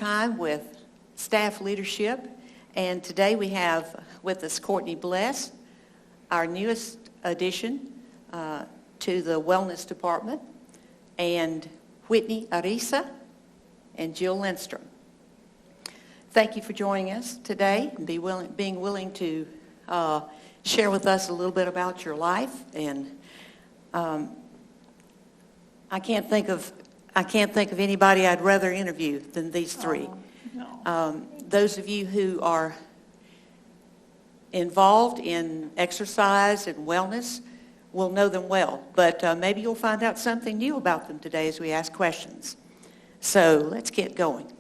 time with staff leadership, and today we have with us Courtney Bless, our newest addition to the Wellness Department, and Whitney Arisa and Jill Lindstrom. Thank you for joining us today and being willing to share with us a little bit about your life. And I can't think of anybody I'd rather interview than these three. No. Those of you who are involved in exercise and wellness will know them well, but maybe you'll find out something new about them today as we ask questions. So let's get going.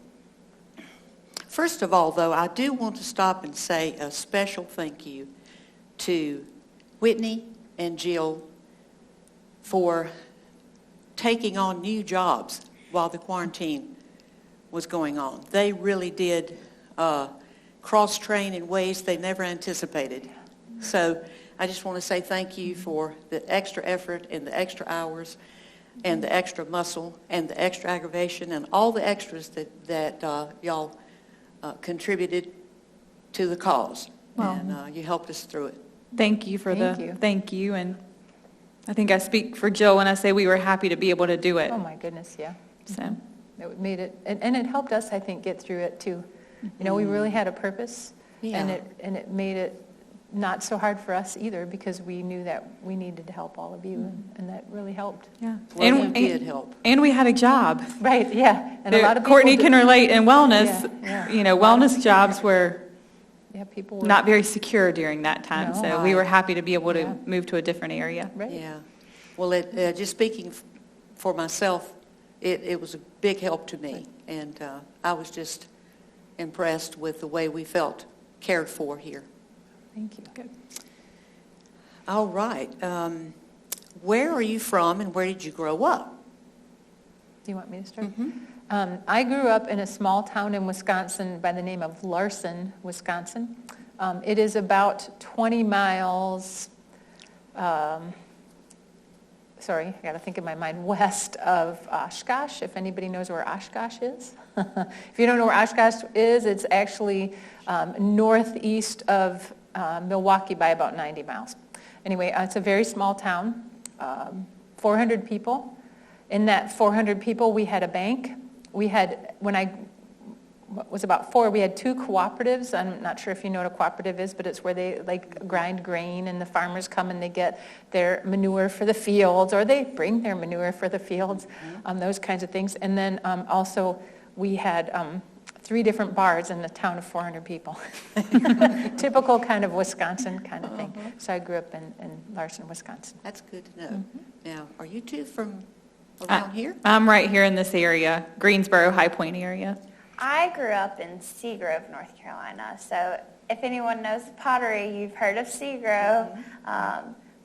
First of all, though, I do want to stop and say a special thank you to Whitney and Jill for taking on new jobs while the quarantine was going on. They really did cross-train in ways they never anticipated. So I just want to say thank you for the extra effort and the extra hours and the extra muscle and the extra aggravation and all the extras that y'all contributed to the cause. Well, and you helped us through it. Thank you for thank you. And I think I speak for Jill when I say we were happy to be able to do it. Oh my goodness, yeah. So It made it, and it helped us, I think, get through it too. You know, we really had a purpose, Yeah. and it made it not so hard for us either, because we knew that we needed to help all of you, and that really helped. yeah, Well, you did help. And we had a job. Right, yeah. And a lot of people Courtney can relate in wellness. Yeah. You know, wellness jobs were people were not very secure during that time, No. so we were happy to be able to Yeah. move to a different area. right. Yeah. Well, just speaking for myself, it was a big help to me. And I was just impressed with the way we felt cared for here. Thank you. Good. All right. Where are you from and where did you grow up? Do you want me to start? Mm-hmm. I grew up in a small town in Wisconsin by the name of Larson, Wisconsin. It is about 20 miles, sorry, I got to think in my mind, west of Oshkosh, if anybody knows where Oshkosh is. If you don't know where Oshkosh is, it's actually northeast of Milwaukee by about 90 miles. Anyway, it's a very small town, 400 people. In that 400 people, we had a bank. We had, when I was about 4, we had 2 cooperatives. I'm not sure if you know what a cooperative is, but it's where they like grind grain and the farmers come and they get their manure for the fields, or they bring their manure for the fields, those kinds of things. And then also we had 3 different bars in the town of 400 people. Typical kind of Wisconsin kind of thing. So I grew up in Larson, Wisconsin. That's good to know. Now, are you two from around here? I'm right here in this area, Greensboro, High Point area. I grew up in Seagrove, North Carolina. So if anyone knows pottery, you've heard of Seagrove.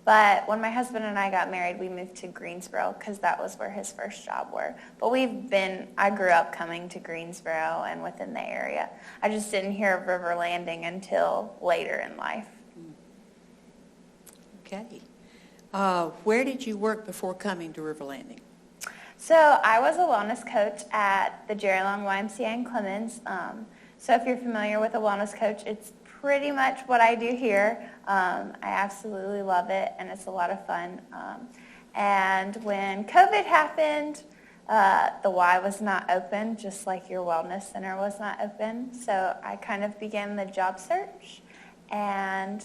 But when my husband and I got married, we moved to Greensboro because that was where his first job were. But I grew up coming to Greensboro and within the area. I just didn't hear of River Landing until later in life. Okay. Where did you work before coming to River Landing? So I was a wellness coach at the Jerry Long YMCA in Clemens. So if you're familiar with a wellness coach, it's pretty much what I do here. I absolutely love it, and it's a lot of fun. And when COVID happened, the Y was not open, just like your wellness center was not open. So I kind of began the job search, and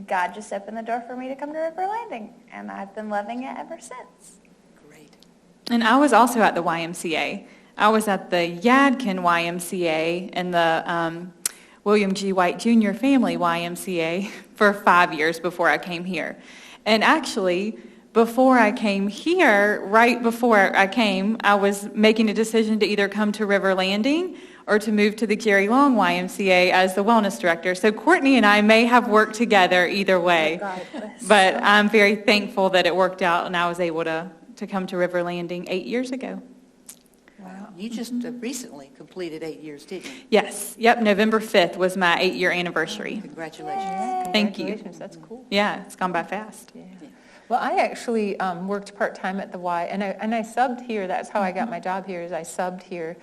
God just opened the door for me to come to River Landing, and I've been loving it ever since. Great. And I was also at the YMCA. I was at the Yadkin YMCA and the William G. White Jr. Family YMCA for 5 years before I came here. And actually, before I came here, right before I came, I was making a decision to either come to River Landing or to move to the Jerry Long YMCA as the wellness director. So Courtney and I may have worked together either way, but I'm very thankful that it worked out and I was able to come to River Landing 8 years ago. Wow. You just recently completed 8 years, didn't you? Yes. Yep. November 5th was my 8-year anniversary. Congratulations. Thank you. Congratulations, that's cool. Yeah, it's gone by fast. Yeah. Well, I actually worked part-time at the Y, and I subbed here. That's how I got my job here, is I subbed here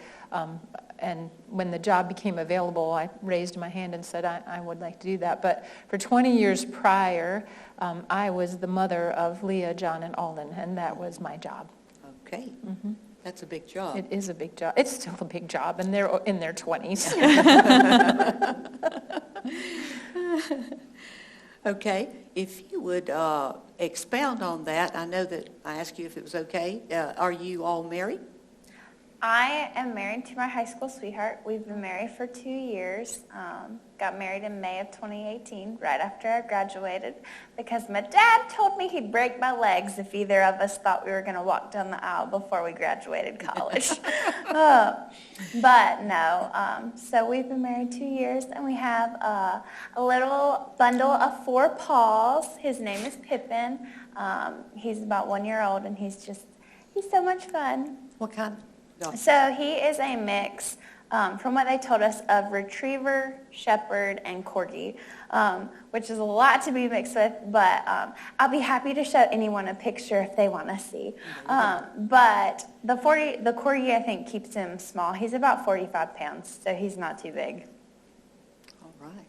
And when the job became available, I raised my hand and said I would like to do that. But for 20 years prior, I was the mother of Leah, John, and Alden, and that was my job. Okay. That's a big job. It is a big job. It's still a big job, and they're in their 20s. Okay. If you would expound on that, I know that I asked you if it was okay. Are you all married? I am married to my high school sweetheart. We've been married for 2 years. Got married in May of 2018, right after I graduated, because my dad told me he'd break my legs if either of us thought we were going to walk down the aisle before we graduated college. But no, so we've been married 2 years, and we have a little bundle of 4 paws. His name is Pippin. He's about 1 year old, and he's so much fun. What kind? No. So he is a mix, from what they told us, of retriever, shepherd, and corgi, which is a lot to be mixed with, but I'll be happy to show anyone a picture if they want to see. But the corgi, I think, keeps him small. He's about 45 pounds, so he's not too big. All right.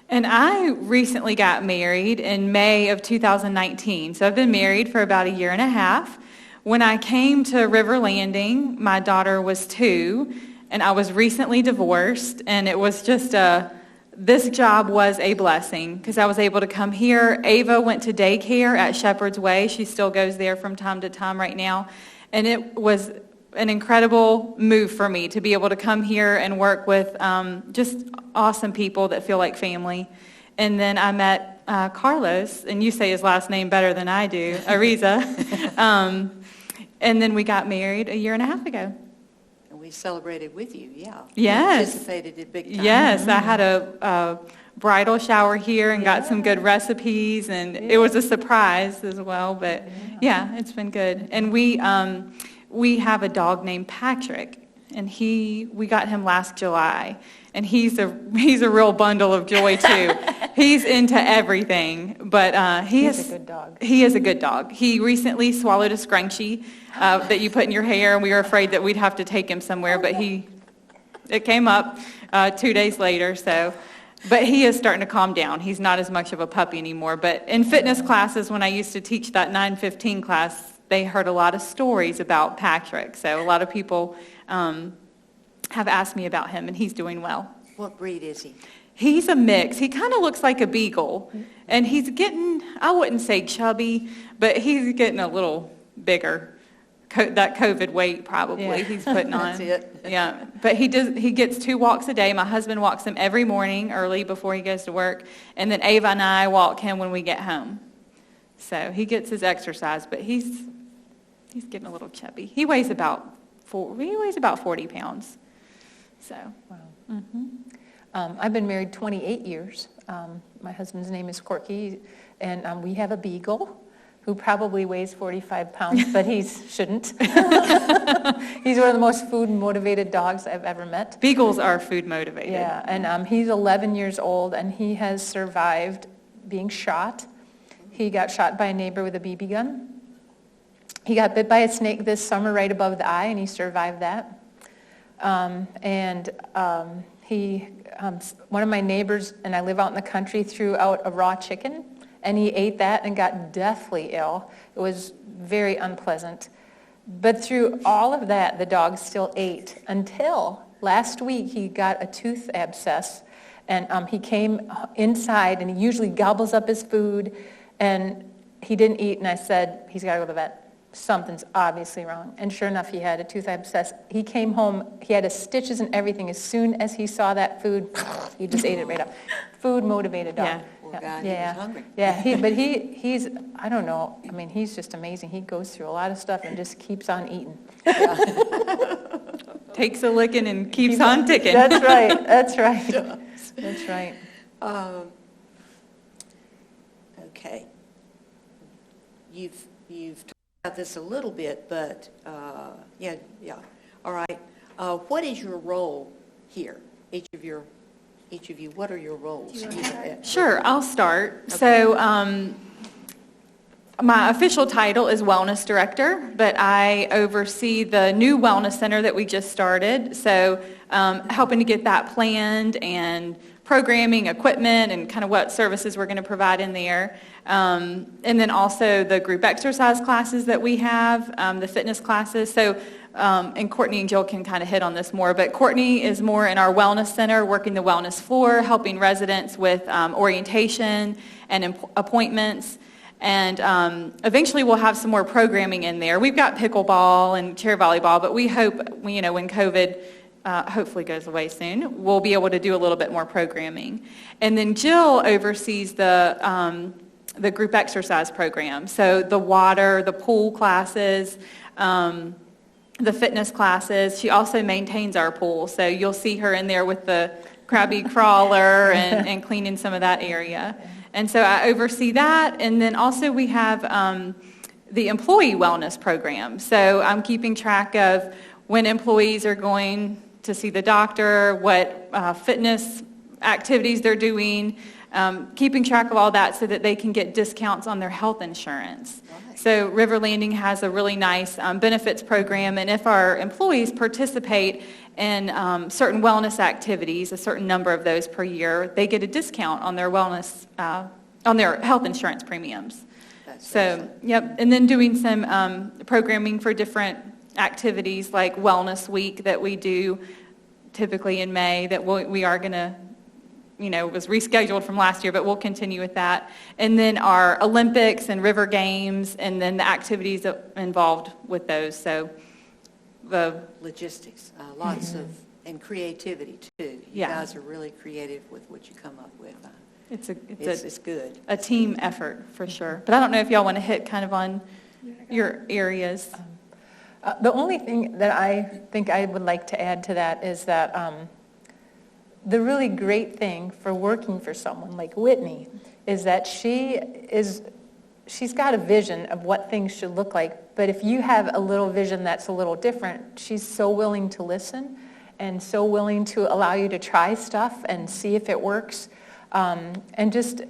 And I recently got married in May of 2019, so I've been married for about a year and a half. When I came to River Landing, my daughter was 2, and I was recently divorced, and it was just this job was a blessing because I was able to come here. Ava went to daycare at Shepherd's Way. She still goes there from time to time right now, and it was an incredible move for me to be able to come here and work with just awesome people that feel like family. And then I met Carlos, and you say his last name better than I do, Ariza. And then we got married a year and a half ago. And we celebrated with you, yeah. Yes. We participated in big time. Yes, I had a bridal shower here and got some good recipes, and it was a surprise as well. But yeah, it's been good. And we have a dog named Patrick, and we got him last July. And he's a real bundle of joy too. He's into everything, but he's a good dog. He is a good dog. He recently swallowed a scrunchie that you put in your hair, and we were afraid that we'd have to take him somewhere, but it came up 2 days later. But he is starting to calm down. He's not as much of a puppy anymore. But in fitness classes, when I used to teach that 9:15 class, they heard a lot of stories about Patrick. So a lot of people have asked me about him, and he's doing well. What breed is he? He's a mix. He kind of looks like a beagle, and he's getting, I wouldn't say chubby, but he's getting a little bigger. That COVID weight probably he's putting on. That's it. Yeah, but he gets 2 walks a day. My husband walks him every morning early before he goes to work, and then Ava and I walk him when we get home. So he gets his exercise, but he's getting a little chubby. He weighs about 40 pounds. So, wow. I've been married 28 years. My husband's name is Corky, and we have a beagle who probably weighs 45 pounds, but he shouldn't. He's one of the most food-motivated dogs I've ever met. Beagles are food-motivated. Yeah, and he's 11 years old, and he has survived being shot. He got shot by a neighbor with a BB gun. He got bit by a snake this summer right above the eye, and he survived that. One of my neighbors, and I live out in the country, threw out a raw chicken, and he ate that and got deathly ill. It was very unpleasant. But through all of that, the dog still ate until last week he got a tooth abscess, and he came inside, and he usually gobbles up his food, and he didn't eat, and I said, he's got to go to the vet. Something's obviously wrong. And sure enough, he had a tooth abscess. He came home, he had his stitches and everything. As soon as he saw that food, he just ate it right up. Food-motivated dog. Yeah. Poor guy, he was hungry. Yeah, but he's, I don't know, I mean, he's just amazing. He goes through a lot of stuff and just keeps on eating. Takes a licking and keeps on ticking. That's right, that's right. That's right. Okay. You've talked about this a little bit, but yeah. All right. What is your role here? Each of you, what are your roles? Sure, I'll start. So My official title is Wellness Director, but I oversee the new wellness center that we just started. So helping to get that planned and programming, equipment, and kind of what services we're going to provide in there. And then also the group exercise classes that we have, the fitness classes. So, and Courtney and Jill can kind of hit on this more, but Courtney is more in our wellness center, working the wellness floor, helping residents with orientation and appointments. And eventually we'll have some more programming in there. We've got pickleball and chair volleyball, but we hope, when COVID hopefully goes away soon, we'll be able to do a little bit more programming. And then Jill oversees the group exercise program. So the water, the pool classes, the fitness classes. She also maintains our pool. So you'll see her in there with the Krabby crawler and cleaning some of that area. And so I oversee that. And then also we have the employee wellness program. So I'm keeping track of when employees are going to see the doctor, what fitness activities they're doing, keeping track of all that so that they can get discounts on their health insurance. Right. So River Landing has a really nice benefits program, and if our employees participate in certain wellness activities, a certain number of those per year, they get a discount on their wellness, on their health insurance premiums. That's so, awesome. Yep, and then doing some programming for different activities like Wellness Week that we do typically in May that we are going to, was rescheduled from last year, but we'll continue with that. And then our Olympics and River Games, and then the activities involved with those. So the logistics, lots of, and creativity too. You guys are really creative with what you come up with. It's good. A team effort for sure. But I don't know if y'all want to hit kind of on your areas. The only thing that I think I would like to add to that is that the really great thing for working for someone like Whitney is that she's got a vision of what things should look like, but if you have a little vision that's a little different, she's so willing to listen and so willing to allow you to try stuff and see if it works. And just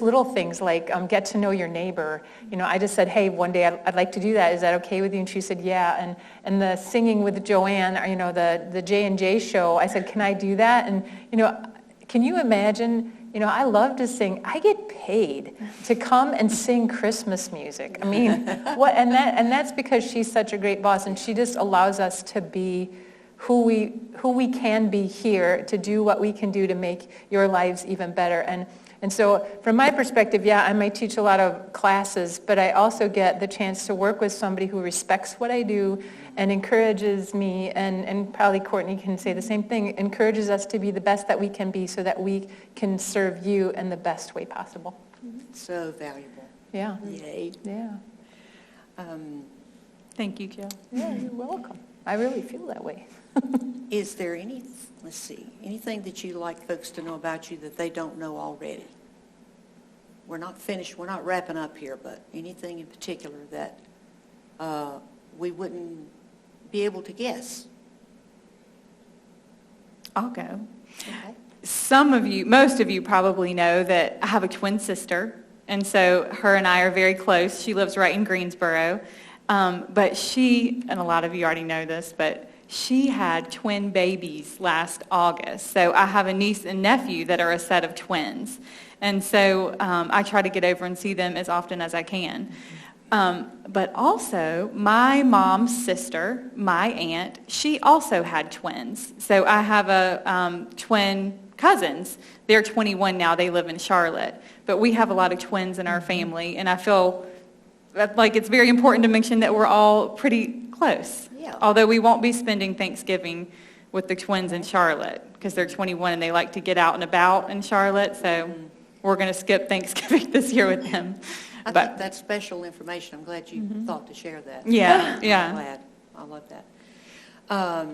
little things like get to know your neighbor. I just said, hey, one day I'd like to do that. Is that okay with you? And she said, yeah. And the singing with Joanne, the J&J show, I said, can I do that? And, can you imagine, I love to sing. I get paid to come and sing Christmas music. I mean, and that's because she's such a great boss, and she just allows us to be who we can be here, to do what we can do to make your lives even better. And so from my perspective, I might teach a lot of classes, but I also get the chance to work with somebody who respects what I do and encourages me, and probably Courtney can say the same thing, encourages us to be the best that we can be so that we can serve you in the best way possible. So valuable. Yeah. Yay. Yeah. Thank you, Jill. Yeah, you're welcome. I really feel that way. Is there anything that you'd like folks to know about you that they don't know already? We're not finished, we're not wrapping up here, but anything in particular that we wouldn't be able to guess? I'll go. Okay. Most of you probably know that I have a twin sister, and so her and I are very close. She lives right in Greensboro, but she, and a lot of you already know this, but she had twin babies last August. So I have a niece and nephew that are a set of twins. And so I try to get over and see them as often as I can. But also, my mom's sister, my aunt, she also had twins. So I have a twin cousins. They're 21 now. They live in Charlotte. But we have a lot of twins in our family. And I feel like it's very important to mention that we're all pretty close. Yeah. Although we won't be spending Thanksgiving with the twins in Charlotte because they're 21 and they like to get out and about in Charlotte. So we're going to skip Thanksgiving this year with them. I think that's special information. I'm glad you thought to share that. Yeah, yeah. I'm glad. I love that.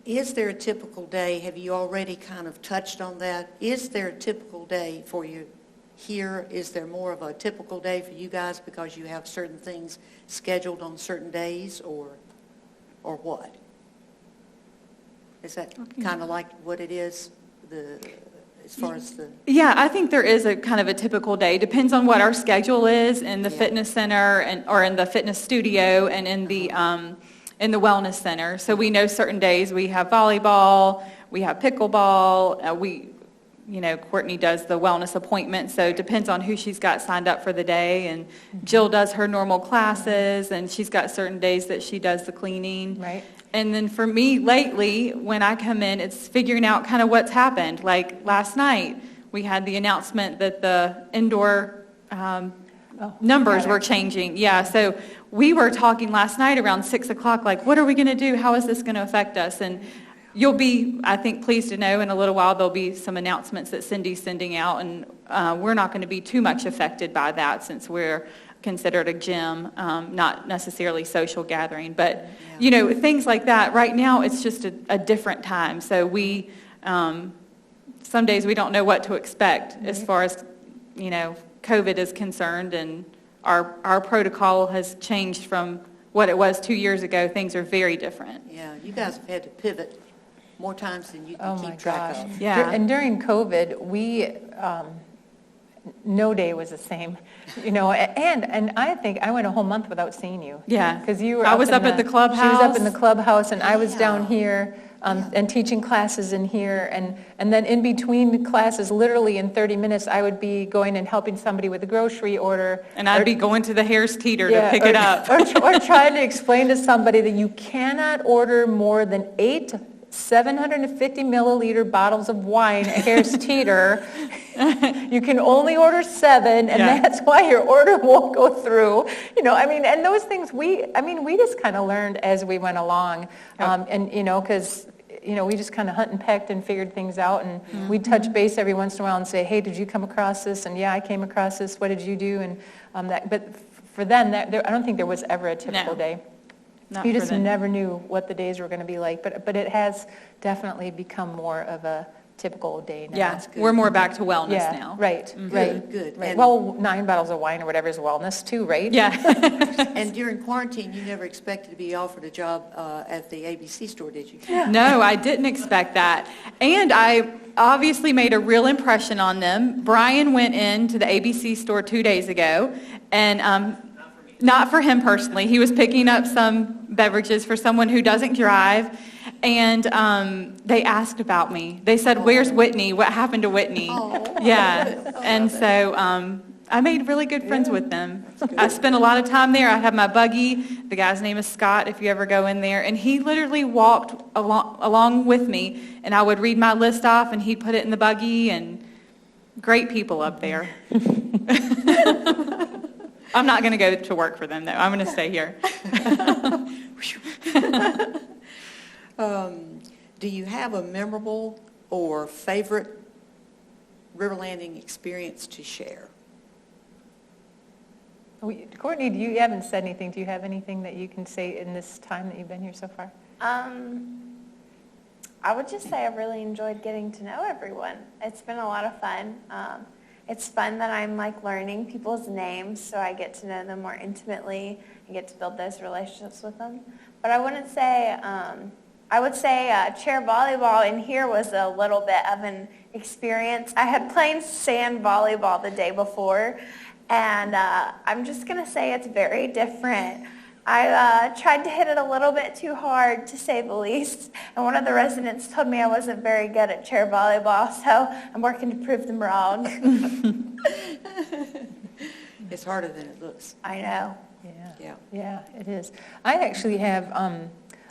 Is there a typical day? Have you already kind of touched on that? Is there a typical day for you here? Is there more of a typical day for you guys because you have certain things scheduled on certain days, or what? Is that kind of like what it is? as far as the, Yeah, I think there is a kind of a typical day. Depends on what our schedule is in the Yeah. fitness center or in the fitness studio and in the wellness center. So we know certain days we have volleyball, we have pickleball, Courtney does the wellness appointment, so it depends on who she's got signed up for the day. And Jill does her normal classes, and she's got certain days that she does the cleaning. Right. And then for me lately, when I come in, it's figuring out kind of what's happened. Like last night, we had the announcement that the indoor numbers were changing. Yeah, so we were talking last night around 6 o'clock, like, what are we going to do? How is this going to affect us? And you'll be, I think, pleased to know in a little while there'll be some announcements that Cindy's sending out, and we're not going to be too much affected by that since we're considered a gym, not necessarily social gathering. But, things like that. Right now, it's just a different time. So we, some days we don't know what to expect as far as, COVID is concerned, and our protocol has changed from what it was 2 years ago. Things are very different. yeah, you guys have had to pivot more times than you Oh, can my keep track gosh. of. Yeah. And during COVID, no day was the same, and I think I went a whole month without seeing you. Yeah. Because you were I was up at the clubhouse. She was up in the clubhouse, and I was Yeah. down here and teaching classes in here. And then in between classes, literally in 30 minutes, I would be going and helping somebody with a grocery order. And I'd be going to the Harris Teeter to pick it up. Or trying to explain to somebody that you cannot order more than 8 750 milliliter bottles of wine at Harris Teeter. You can only order 7, and Yeah. that's why your order won't go through. And those things we just kind of learned as we went along. Because we just kind of hunt and pecked and figured things out, and we'd touch base every once in a while and say, hey, did you come across this? And yeah, I came across this. What did you do? And but for them, I don't think there was ever a typical No. day. Not You for just them. never knew what the days were going to be like, but it has definitely become more of a typical day now. Yeah, good. we're more back to wellness Yeah, now. right, right. Good. Right. And- Well, 9 bottles of wine or whatever is wellness too, right? Yeah. And during quarantine, you never expected to be offered a job at the ABC store, did you? No, I didn't expect that. And I obviously made a real impression on them. Brian went into the ABC store 2 days ago, and not for him personally. He was picking up some beverages for someone who doesn't drive, and they asked about me. They said, where's Whitney? What happened to Whitney? Yeah, and so I made really good friends with them. I spent a lot of time there. I had my buggy. The guy's name is Scott, if you ever go in there, and he literally walked along with me, and I would read my list off, and he'd put it in the buggy, and great people up there. I'm not going to go to work for them, though. I'm going to stay here. Do you have a memorable or favorite river landing experience to share? Courtney, you haven't said anything. Do you have anything that you can say in this time that you've been here so far? I would just say I've really enjoyed getting to know everyone. It's been a lot of fun. It's fun that I'm learning people's names, so I get to know them more intimately and get to build those relationships with them. But I wouldn't say, I would say chair volleyball in here was a little bit of an experience. I had played sand volleyball the day before, and I'm just going to say it's very different. I tried to hit it a little bit too hard, to say the least, and one of the residents told me I wasn't very good at chair volleyball, so I'm working to prove them wrong. It's harder than it looks. I know. Yeah, it is. I actually have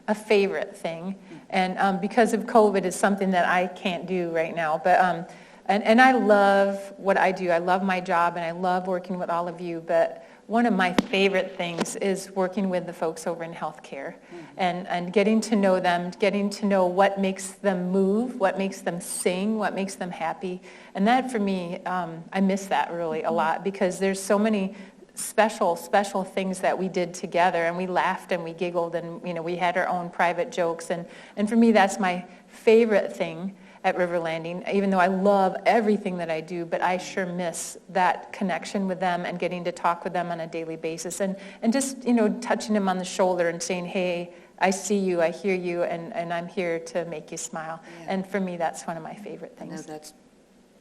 a favorite thing, and because of COVID, it's something that I can't do right now, but and I love what I do. I love my job, and I love working with all of you, but one of my favorite things is working with the folks over in healthcare and getting to know them, getting to know what makes them move, what makes them sing, what makes them happy. And that for me, I miss that really a lot, because there's so many special things that we did together, and we laughed and we giggled, and we had our own private jokes. And for me, that's my favorite thing at River Landing, even though I love everything that I do, but I sure miss that connection with them and getting to talk with them on a daily basis, and just, touching them on the shoulder and saying, hey, I see you, I hear you, and I'm here to make you smile. Yeah. And for me, that's one of my favorite I know things. that's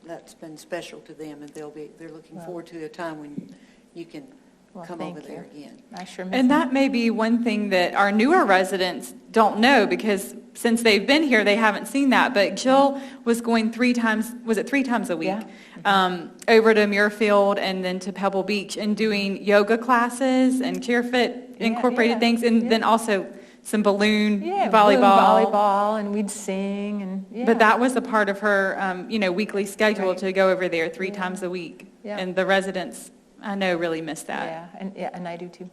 that's been special to them, and they're looking forward to a time when you can come over thank there you. again. I sure miss And them. that may be one thing that our newer residents don't know, because since they've been here, they haven't seen that. But Jill was going 3 times, was it 3 times a week? Yeah. Over to Muirfield and then to Pebble Beach and doing yoga classes and CareFit incorporated yeah, things, and yeah. then also some balloon Yeah, volleyball. volleyball, and we'd sing, and, yeah. But that was a part of her, weekly schedule Right. to go over there 3 Yeah. times a week. Yeah. And the residents, I know, really miss that. And I do too.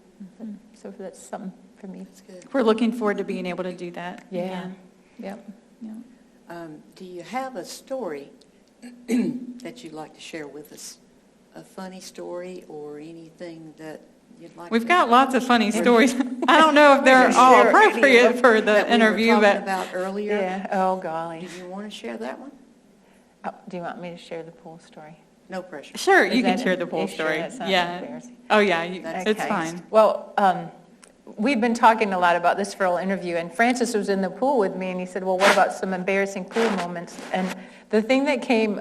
So that's something for me. That's good. We're looking forward to being able to do that. Yeah, again. yep. Yeah. Do you have a story that you'd like to share with us? A funny story or anything that you'd like to... We've got lots of funny stories. I don't know if they're all Share any of appropriate for the that we interview, were talking but about earlier. Yeah, oh golly. Do you want to share that one? Oh, do you want me to share the pool story? No pressure. sure, Is you can that- share the pool you sure story. that's not Yeah. embarrassing? Oh, yeah, That's it's Okay. fine. Well, we've been talking a lot about this FURL interview, and Francis was in the pool with me, and he said, well, what about some embarrassing pool moments? And the thing that came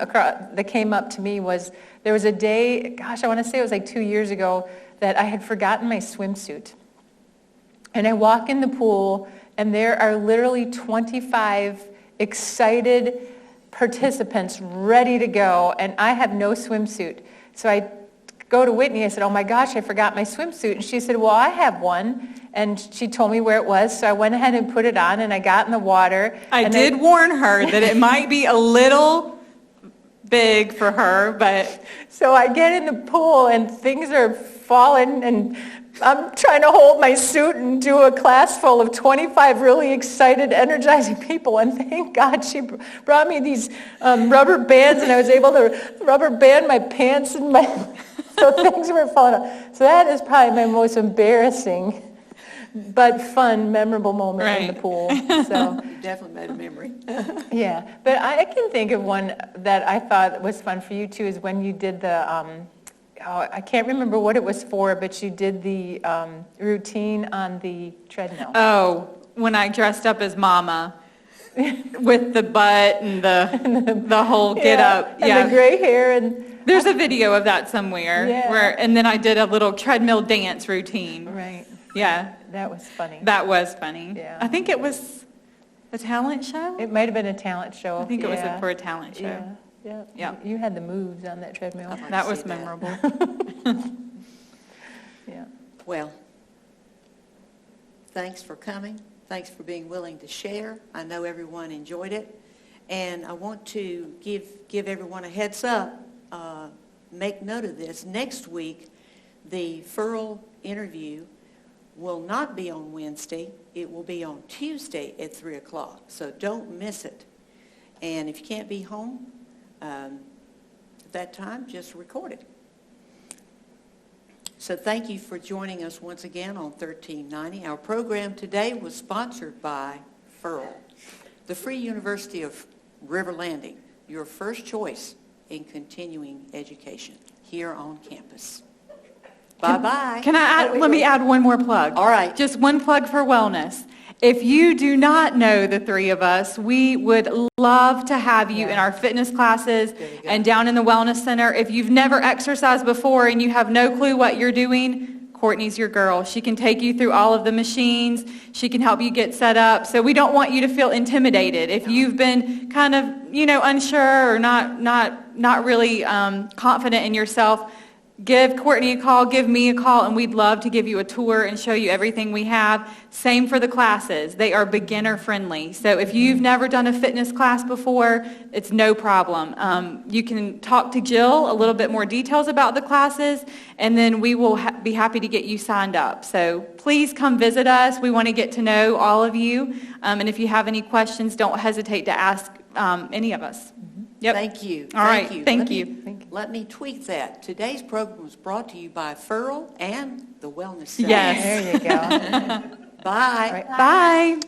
up to me was, there was a day, gosh, I want to say it was like 2 years ago, that I had forgotten my swimsuit. And I walk in the pool, and there are literally 25 excited participants ready to go, and I have no swimsuit. So I go to Whitney, I said, oh my gosh, I forgot my swimsuit. And she said, well, I have one. And she told me where it was, so I went ahead and put it on, and I got in the water. I and did warn her that it might be a little big for her, but So I get in the pool, and things are falling, and I'm trying to hold my suit and do a class full of 25 really excited, energizing people. And thank God she brought me these rubber bands, and I was able to rubber band my pants and my, so things were falling off. So that is probably my most embarrassing but fun, memorable moment in the Right. pool. So. You definitely made a memory. Yeah, but I can think of one that I thought was fun for you too, is when you did the, I can't remember what it was for, but you did the routine on the treadmill. oh, when I dressed up as Mama with the butt and the whole get up. And the gray hair, and, There's a video of that somewhere. Yeah. And then I did a little treadmill dance routine. right, Yeah, that was funny. that was funny. Yeah. I think it was a talent show. It might have been a talent show. I think it was yeah. for a talent show. Yeah, yeah. Yeah. You had the moves on that treadmill. I'd like That to was see that. memorable. Yeah. Well, thanks for coming. Thanks for being willing to share. I know everyone enjoyed it. And I want to give everyone a heads up, make note of this. Next week, the FURL interview will not be on Wednesday. It will be on Tuesday at 3 o'clock. So don't miss it. And if you can't be home at that time, just record it. So thank you for joining us once again on 1390. Our program today was sponsored by FURL, the Free University of River Landing, your first choice in continuing education here on campus. Bye-bye. Can I add, let me add one more plug. All right. Just one plug for wellness. If you do not know the three of us, we would love to have you in our fitness classes There you go. and down in the wellness center. If you've never exercised before and you have no clue what you're doing, Courtney's your girl. She can take you through all of the machines. She can help you get set up. So we don't want you to feel intimidated. If you've been kind of, unsure or not really confident in yourself, give Courtney a call, give me a call, and we'd love to give you a tour and show you everything we have. Same for the classes. They are beginner friendly. So if you've never done a fitness class before, it's no problem. You can talk to Jill a little bit more details about the classes, and then we will be happy to get you signed up. So please come visit us. We want to get to know all of you. And if you have any questions, don't hesitate to ask any of us. Yep. Thank you. All right. Thank Let you. me- Let me tweak that. Today's program was brought to you by FURL and the Wellness Center. Yes. There you go. Bye. All right. Bye.